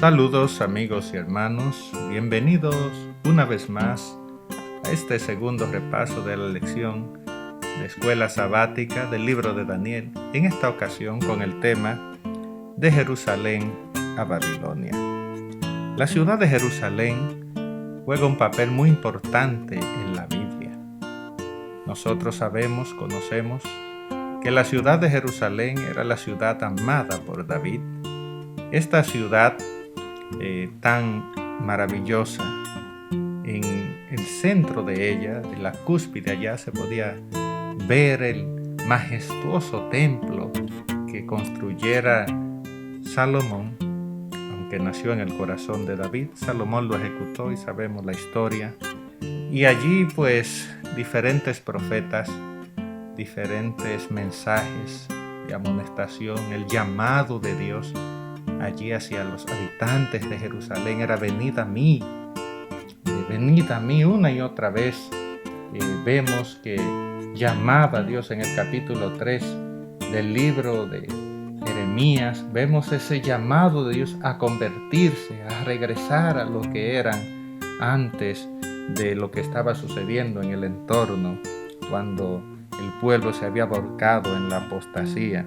Saludos amigos y hermanos, bienvenidos una vez más a este segundo repaso de la lección de Escuela Sabática del libro de Daniel, en esta ocasión con el tema de Jerusalén a Babilonia. La ciudad de Jerusalén juega un papel muy importante en la Biblia. Nosotros conocemos que la ciudad de Jerusalén era la ciudad amada por David. Esta ciudad tan maravillosa, en el centro de ella, en la cúspide allá, se podía ver el majestuoso templo que construyera Salomón. Aunque nació en el corazón de David, Salomón lo ejecutó y sabemos la historia. Y allí pues diferentes profetas, diferentes mensajes de amonestación, el llamado de Dios allí hacia los habitantes de Jerusalén era venid a mí una y otra vez. Vemos que llamaba Dios en el capítulo 3 del libro de Jeremías. Vemos ese llamado de Dios a convertirse, a regresar a lo que eran antes de lo que estaba sucediendo en el entorno, cuando el pueblo se había volcado en la apostasía,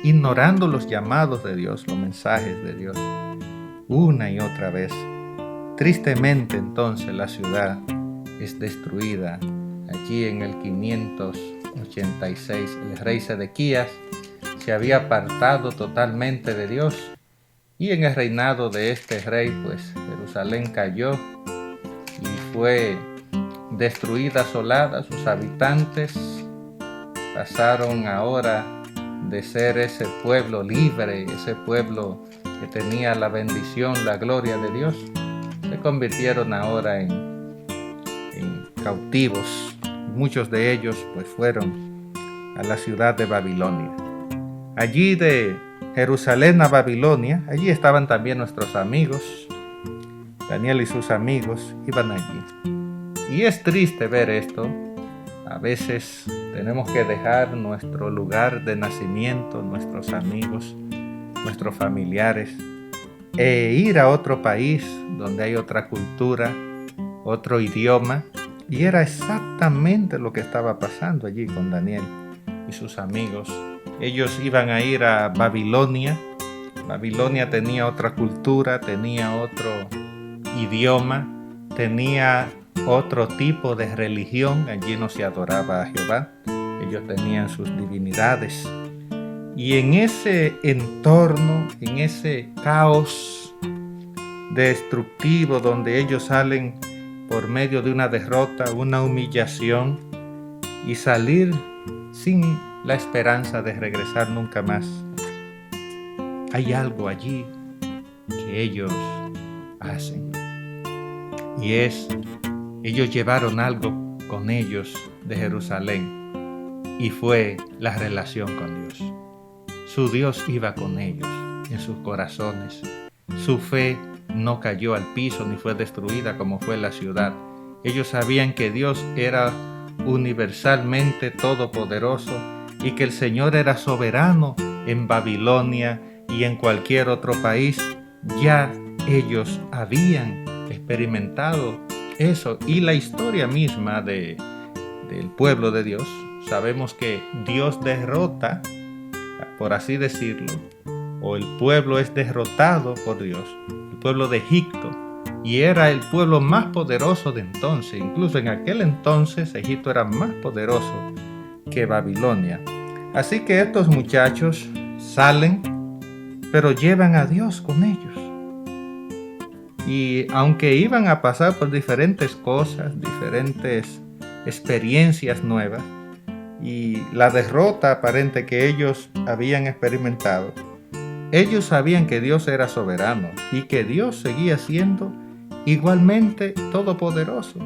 ignorando los llamados de Dios, los mensajes de Dios, una y otra vez. Tristemente entonces la ciudad es destruida. Allí en el 586 el rey Sedequías se había apartado totalmente de Dios, y en el reinado de este rey pues Jerusalén cayó y fue destruida, asolada. Sus habitantes pasaron ahora de ser ese pueblo libre, ese pueblo que tenía la bendición, la gloria de Dios, se convirtieron ahora en cautivos. Muchos de ellos pues fueron a la ciudad de Babilonia. Allí de Jerusalén a Babilonia, allí estaban también nuestros amigos. Daniel y sus amigos iban allí. Y es triste ver esto. A veces tenemos que dejar nuestro lugar de nacimiento, nuestros amigos, nuestros familiares, e ir a otro país donde hay otra cultura, otro idioma. Y era exactamente lo que estaba pasando allí con Daniel y sus amigos. Ellos iban a ir a Babilonia. Babilonia tenía otra cultura, tenía otro idioma, tenía otro tipo de religión. Allí no se adoraba a Jehová, ellos tenían sus divinidades. Y en ese entorno, en ese caos destructivo donde ellos salen por medio de una derrota, una humillación, y salir sin la esperanza de regresar nunca más, hay algo allí que ellos hacen, y es: ellos llevaron algo con ellos de Jerusalén, y fue la relación con Dios. Su Dios iba con ellos en sus corazones. Su fe no cayó al piso ni fue destruida como fue la ciudad. Ellos sabían que Dios era universalmente todopoderoso y que el Señor era soberano en Babilonia y en cualquier otro país. Ya ellos habían experimentado eso, y la historia misma del pueblo de Dios, sabemos que Dios derrota, por así decirlo, o el pueblo es derrotado por Dios. El pueblo de Egipto, y era el pueblo más poderoso de entonces. Incluso en aquel entonces Egipto era más poderoso que Babilonia. Así que estos muchachos salen, pero llevan a Dios con ellos. Y aunque iban a pasar por diferentes cosas, diferentes experiencias nuevas, y la derrota aparente que ellos habían experimentado, ellos sabían que Dios era soberano y que Dios seguía siendo igualmente todopoderoso,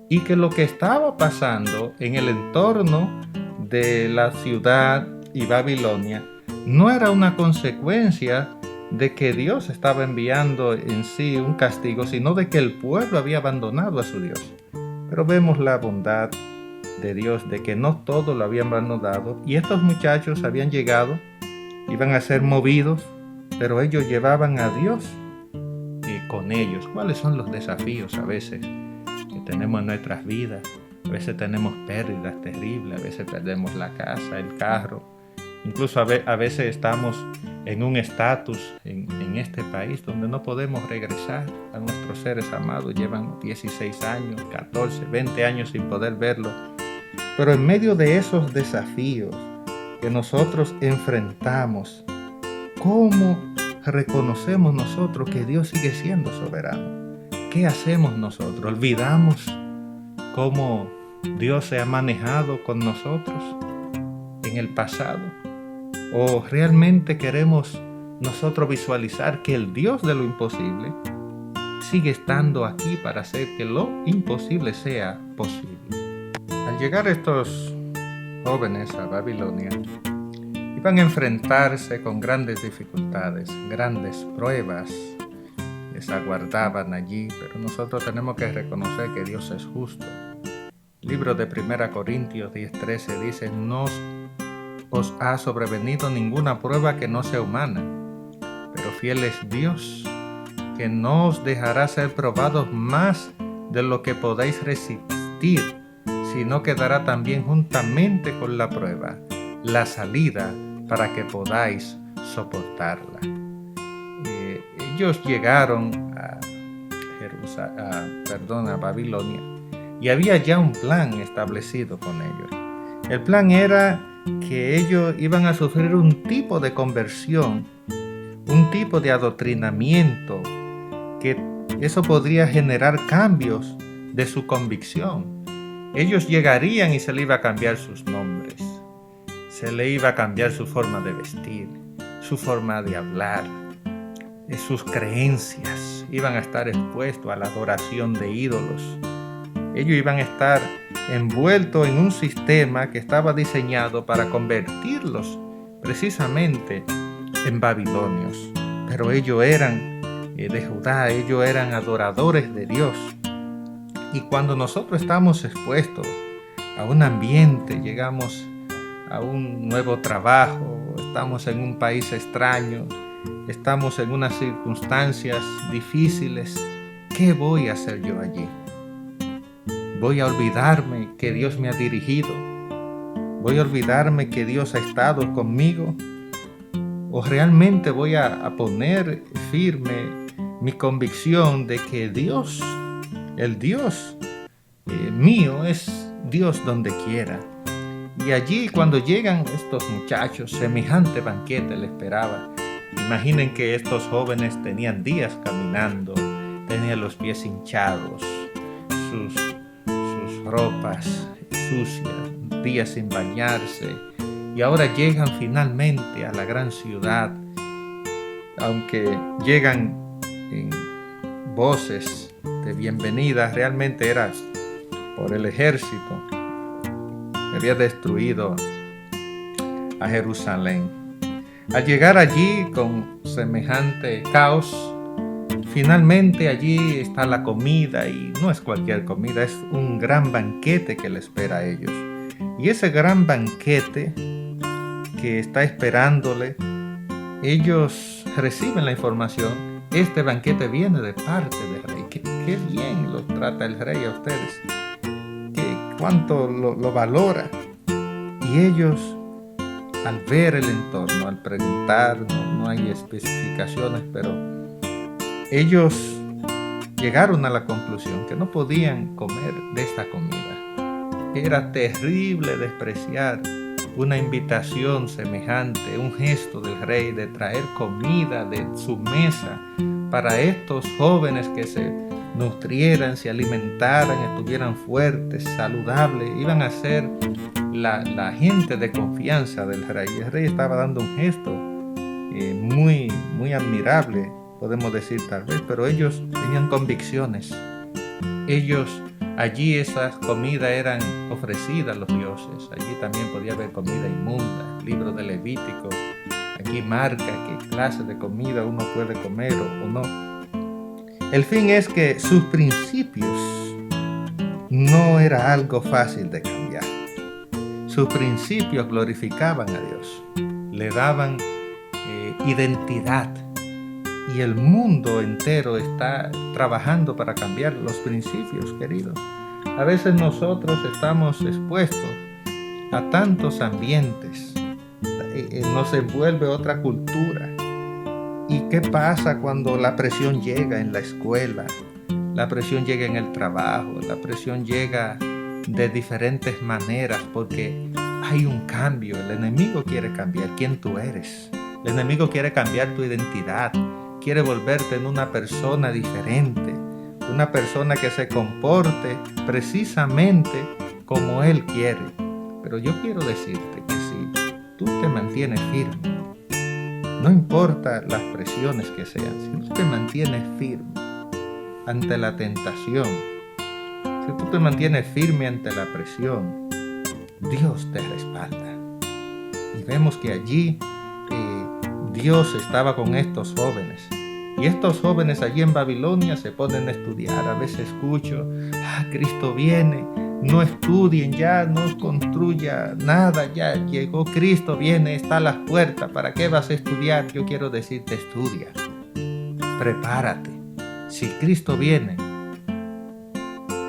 y que lo que estaba pasando en el entorno de la ciudad y Babilonia no era una consecuencia de que Dios estaba enviando en sí un castigo, sino de que el pueblo había abandonado a su Dios. Pero vemos la bondad de Dios, de que no todo lo habían abandonado, y estos muchachos habían llegado, iban a ser movidos, pero ellos llevaban a Dios con ellos. ¿Cuáles son los desafíos a veces que tenemos en nuestras vidas? A veces tenemos pérdidas terribles, a veces perdemos la casa, el carro. Incluso a veces estamos en un estatus en este país donde no podemos regresar a nuestros seres amados. Llevan 16 años, 14, 20 años sin poder verlo. Pero en medio de esos desafíos que nosotros enfrentamos, ¿cómo reconocemos nosotros que Dios sigue siendo soberano? ¿Qué hacemos nosotros? ¿Olvidamos cómo Dios se ha manejado con nosotros en el pasado? ¿O realmente queremos nosotros visualizar que el Dios de lo imposible sigue estando aquí para hacer que lo imposible sea posible? Al llegar estos jóvenes a Babilonia, iban a enfrentarse con grandes dificultades, grandes pruebas les aguardaban allí, pero nosotros tenemos que reconocer que Dios es justo. El libro de 1 Corintios 10:13 dice: no os ha sobrevenido ninguna prueba que no sea humana, pero fiel es Dios, que no os dejará ser probados más de lo que podáis resistir, sino que dará también juntamente con la prueba la salida para que podáis soportarla. Ellos llegaron a Babilonia y había ya un plan establecido con ellos. El plan era que ellos iban a sufrir un tipo de conversión, un tipo de adoctrinamiento, que eso podría generar cambios de su convicción. Ellos llegarían y se le iba a cambiar sus nombres, se le iba a cambiar su forma de vestir, su forma de hablar, sus creencias iban a estar expuestos a la adoración de ídolos. Ellos iban a estar envueltos en un sistema que estaba diseñado para convertirlos precisamente en babilonios. Pero ellos eran de Judá, ellos eran adoradores de Dios. Y cuando nosotros estamos expuestos a un ambiente, llegamos a un nuevo trabajo, estamos en un país extraño, estamos en unas circunstancias difíciles, ¿qué voy a hacer yo allí? ¿Voy a olvidarme que Dios me ha dirigido? ¿Voy a olvidarme que Dios ha estado conmigo? ¿O realmente voy a poner firme mi convicción de que Dios, el Dios mío, es Dios donde quiera? Y allí, cuando llegan estos muchachos, semejante banquete le esperaba. Imaginen que estos jóvenes tenían días caminando, tenían los pies hinchados, sus ropas sucias, días sin bañarse, y ahora llegan finalmente a la gran ciudad. Aunque llegan en voces de bienvenida, realmente era por el ejército que había destruido a Jerusalén. Al llegar allí con semejante caos, finalmente allí está la comida, y no es cualquier comida, es un gran banquete que le espera a ellos. Y ese gran banquete que está esperándole, ellos reciben la información: este banquete viene de parte del rey. Qué bien los trata el rey a ustedes, cuánto lo valora. Y ellos, al ver el entorno, al preguntar, no hay especificaciones, pero ellos llegaron a la conclusión que no podían comer de esta comida. Era terrible despreciar una invitación semejante, un gesto del rey de traer comida de su mesa para estos jóvenes que se nutrieran, se alimentaran, estuvieran fuertes, saludables, iban a ser la gente de confianza del rey. El rey estaba dando un gesto muy, muy admirable, podemos decir tal vez, pero ellos tenían convicciones. Ellos, allí esas comidas eran ofrecidas a los dioses. Allí también podía haber comida inmunda. El libro de Levítico aquí marca qué clase de comida uno puede comer o no. El fin es que sus principios no era algo fácil de cambiar. Sus principios glorificaban a Dios, le daban identidad, y el mundo entero está trabajando para cambiar los principios, queridos. A veces nosotros estamos expuestos a tantos ambientes, nos envuelve otra cultura. ¿Y qué pasa cuando la presión llega en la escuela? La presión llega en el trabajo, la presión llega de diferentes maneras porque hay un cambio. El enemigo quiere cambiar quién tú eres. El enemigo quiere cambiar tu identidad. Quiere volverte en una persona diferente. Una persona que se comporte precisamente como Él quiere. Pero yo quiero decirte que si tú te mantienes firme, no importa las presiones que sean, si tú te mantienes firme ante la tentación, si tú te mantienes firme ante la presión, Dios te respalda. Y vemos que allí Dios estaba con estos jóvenes. Y estos jóvenes allí en Babilonia se ponen a estudiar. A veces escucho, Cristo viene. No estudien ya, no construya nada, ya llegó Cristo, viene, está a las puertas. ¿Para qué vas a estudiar? Yo quiero decirte, estudia. Prepárate. Si Cristo viene,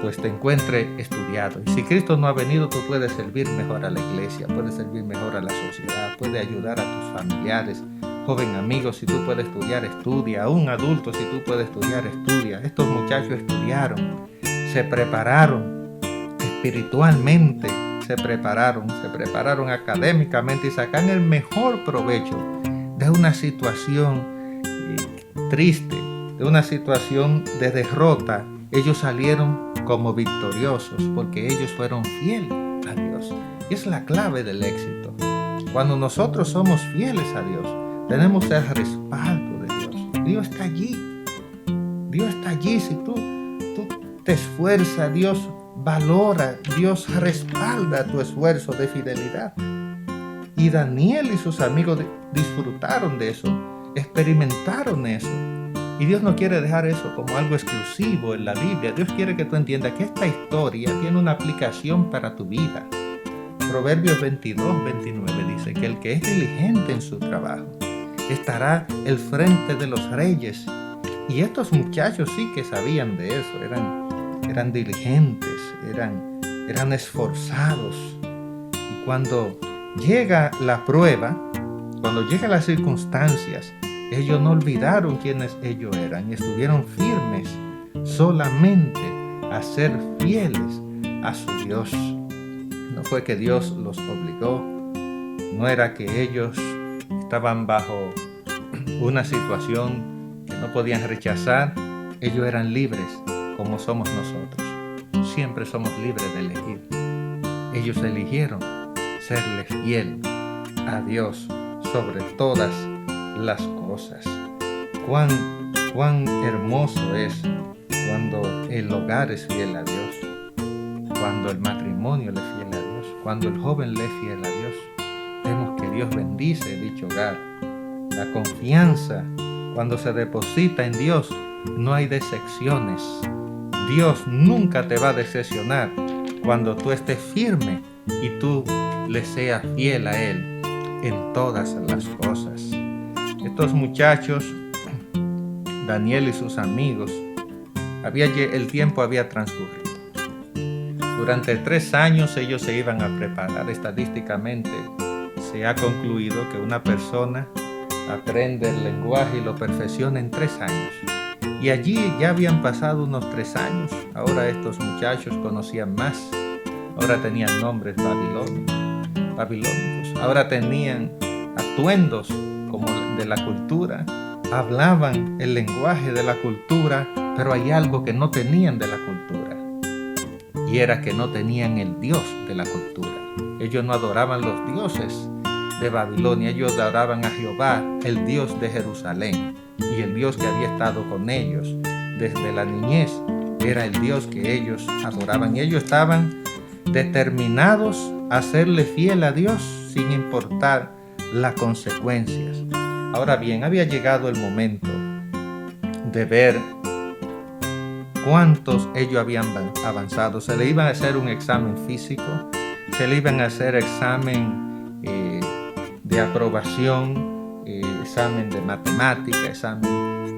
pues te encuentre estudiado. Y si Cristo no ha venido, tú puedes servir mejor a la iglesia, puedes servir mejor a la sociedad, puedes ayudar a tus familiares. Joven amigo, si tú puedes estudiar, estudia. Un adulto, si tú puedes estudiar, estudia. Estos muchachos estudiaron, se prepararon espiritualmente, se prepararon académicamente y sacan el mejor provecho de una situación triste, de una situación de derrota. Ellos salieron como victoriosos porque ellos fueron fieles a Dios. Y es la clave del éxito. Cuando nosotros somos fieles a Dios, tenemos el respaldo de Dios. Dios está allí. Dios está allí. Si tú te esfuerzas, Dios valora, Dios respalda tu esfuerzo de fidelidad. Y Daniel y sus amigos disfrutaron de eso, experimentaron eso. Y Dios no quiere dejar eso como algo exclusivo en la Biblia. Dios quiere que tú entiendas que esta historia tiene una aplicación para tu vida. Proverbios 22-29 dice que el que es diligente en su trabajo estará al frente de los reyes. Y estos muchachos sí que sabían de eso, eran diligentes, eran esforzados. Y cuando llega la prueba, cuando llegan las circunstancias, ellos no olvidaron quiénes ellos eran y estuvieron firmes solamente a ser fieles a su Dios. No fue que Dios los obligó, no era que ellos estaban bajo una situación que no podían rechazar. Ellos eran libres como somos nosotros. Siempre somos libres de elegir. Ellos eligieron serle fiel a Dios sobre todas las cosas. Cuán hermoso es cuando el hogar es fiel a Dios, cuando el matrimonio le es fiel a Dios, cuando el joven le es fiel a Dios. Vemos que Dios bendice dicho hogar. La confianza, cuando se deposita en Dios, no hay decepciones. Dios nunca te va a decepcionar cuando tú estés firme y tú le seas fiel a Él en todas las cosas. Estos muchachos, Daniel y sus amigos, el tiempo había transcurrido. Durante 3 años ellos se iban a preparar. Estadísticamente se ha concluido que una persona aprende el lenguaje y lo perfecciona en 3 años. Y allí ya habían pasado unos 3 años. Ahora estos muchachos conocían más. Ahora tenían nombres babilónicos. Ahora tenían atuendos como de la cultura. Hablaban el lenguaje de la cultura, pero hay algo que no tenían de la cultura. Y era que no tenían el Dios de la cultura. Ellos no adoraban los dioses de Babilonia. Ellos adoraban a Jehová, el Dios de Jerusalén. Y el Dios que había estado con ellos desde la niñez era el Dios que ellos adoraban. Y ellos estaban determinados a serle fiel a Dios sin importar las consecuencias. Ahora bien, había llegado el momento de ver cuántos ellos habían avanzado. Se le iba a hacer un examen físico, se le iban a hacer examen de aprobación, examen de matemática, examen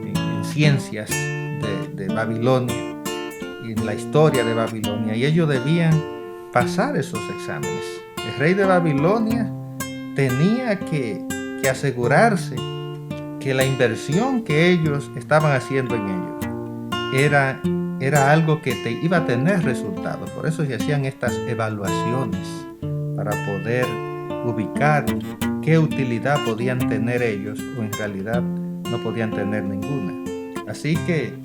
ciencias de Babilonia, en la historia de Babilonia, y ellos debían pasar esos exámenes. El rey de Babilonia tenía que asegurarse que la inversión que ellos estaban haciendo en ellos era algo que iba a tener resultados. Por eso se hacían estas evaluaciones para poder ubicar qué utilidad podían tener ellos o en realidad no podían tener ninguna. Así que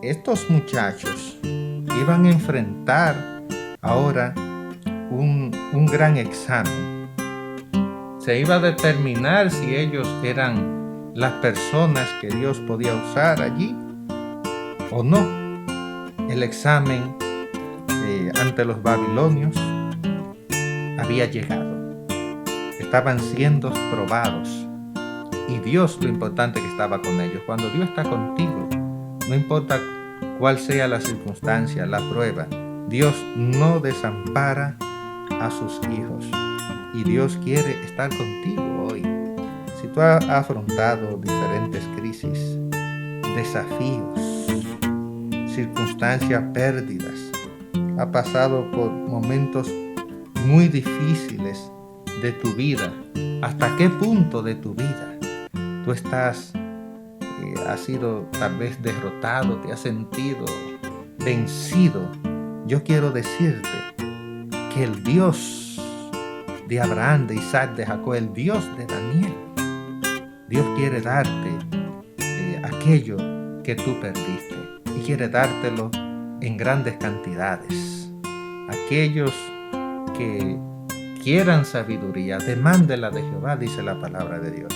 estos muchachos iban a enfrentar ahora un gran examen. Se iba a determinar si ellos eran las personas que Dios podía usar allí o no. El examen ante los babilonios había llegado. Estaban siendo probados. Y Dios, lo importante que estaba con ellos. Cuando Dios está contigo, no importa cuál sea la circunstancia, la prueba, Dios no desampara a sus hijos. Y Dios quiere estar contigo hoy. Si tú has afrontado diferentes crisis, desafíos, circunstancias, pérdidas, has pasado por momentos muy difíciles de tu vida, ¿hasta qué punto de tu vida tú has sido tal vez derrotado, te has sentido vencido? Yo quiero decirte que el Dios de Abraham, de Isaac, de Jacob, el Dios de Daniel, Dios quiere darte aquello que tú perdiste y quiere dártelo en grandes cantidades. Aquellos que quieran sabiduría, demándela de Jehová, dice la palabra de Dios.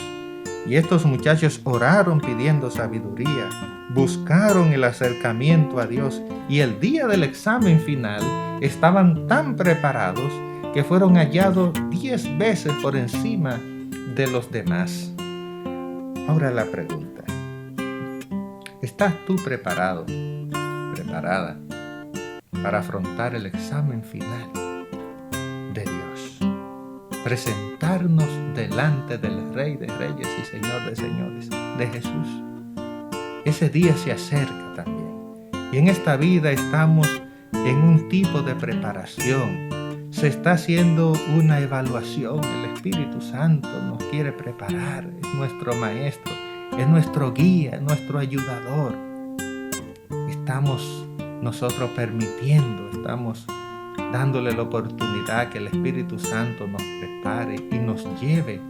Y estos muchachos oraron pidiendo sabiduría, buscaron el acercamiento a Dios y el día del examen final estaban tan preparados que fueron hallados 10 veces por encima de los demás. Ahora la pregunta: ¿estás tú preparado, preparada para afrontar el examen final de Dios? Presentarnos delante del Rey de Reyes y Señor de Señores, de Jesús. Ese día se acerca también. Y en esta vida estamos en un tipo de preparación. Se está haciendo una evaluación. El Espíritu Santo nos quiere preparar. Es nuestro maestro, es nuestro guía, es nuestro ayudador. Estamos nosotros permitiendo, estamos dándole la oportunidad que el Espíritu Santo nos prepare y nos lleve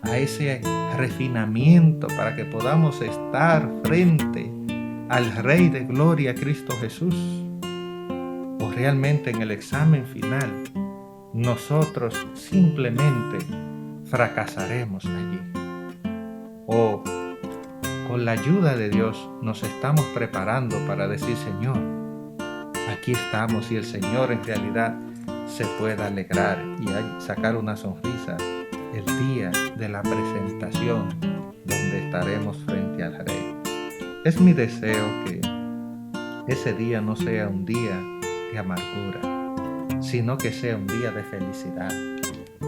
a ese refinamiento para que podamos estar frente al Rey de Gloria, Cristo Jesús. O realmente en el examen final nosotros simplemente fracasaremos allí. O con la ayuda de Dios nos estamos preparando para decir: Señor, aquí estamos, y el Señor en realidad se pueda alegrar y sacar una sonrisa el día de la presentación donde estaremos frente al Rey. Es mi deseo que ese día no sea un día de amargura, sino que sea un día de felicidad.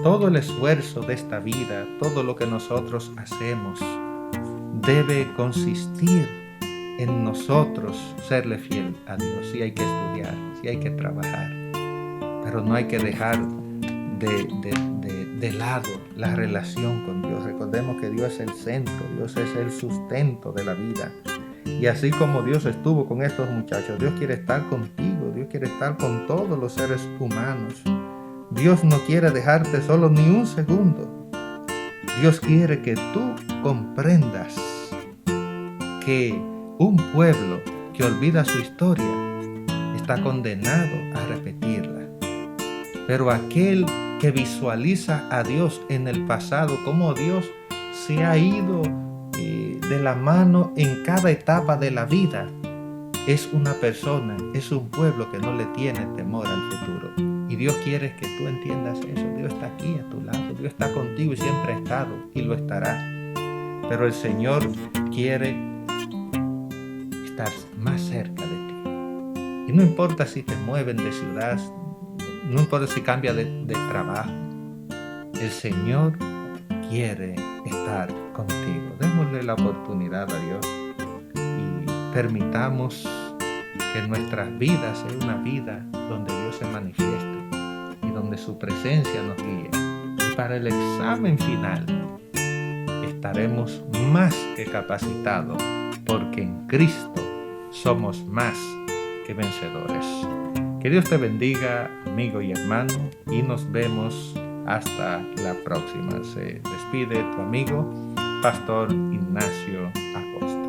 Todo el esfuerzo de esta vida, todo lo que nosotros hacemos, debe consistir en nosotros serle fiel a Dios. Sí hay que estudiar, sí hay que trabajar, pero no hay que dejar de lado la relación con Dios. Recordemos que Dios es el centro, Dios es el sustento de la vida. Y así como Dios estuvo con estos muchachos, Dios quiere estar contigo, Dios quiere estar con todos los seres humanos. Dios no quiere dejarte solo ni un segundo. Dios quiere que tú comprendas que un pueblo que olvida su historia está condenado a repetirla. Pero aquel que visualiza a Dios en el pasado, cómo Dios se ha ido de la mano en cada etapa de la vida, es una persona, es un pueblo que no le tiene temor al futuro. Y Dios quiere que tú entiendas eso. Dios está aquí a tu lado, Dios está contigo y siempre ha estado y lo estará. Pero el Señor quiere estar más cerca de ti. Y no importa si te mueven de ciudad, no importa si cambia de trabajo, el Señor quiere estar contigo. Démosle la oportunidad a Dios permitamos que nuestras vidas sea una vida donde Dios se manifieste y donde su presencia nos guíe. Y para el examen final estaremos más que capacitados, porque en Cristo somos más que vencedores. Que Dios te bendiga, amigo y hermano, y nos vemos hasta la próxima. Se despide tu amigo, Pastor Ignacio Acosta.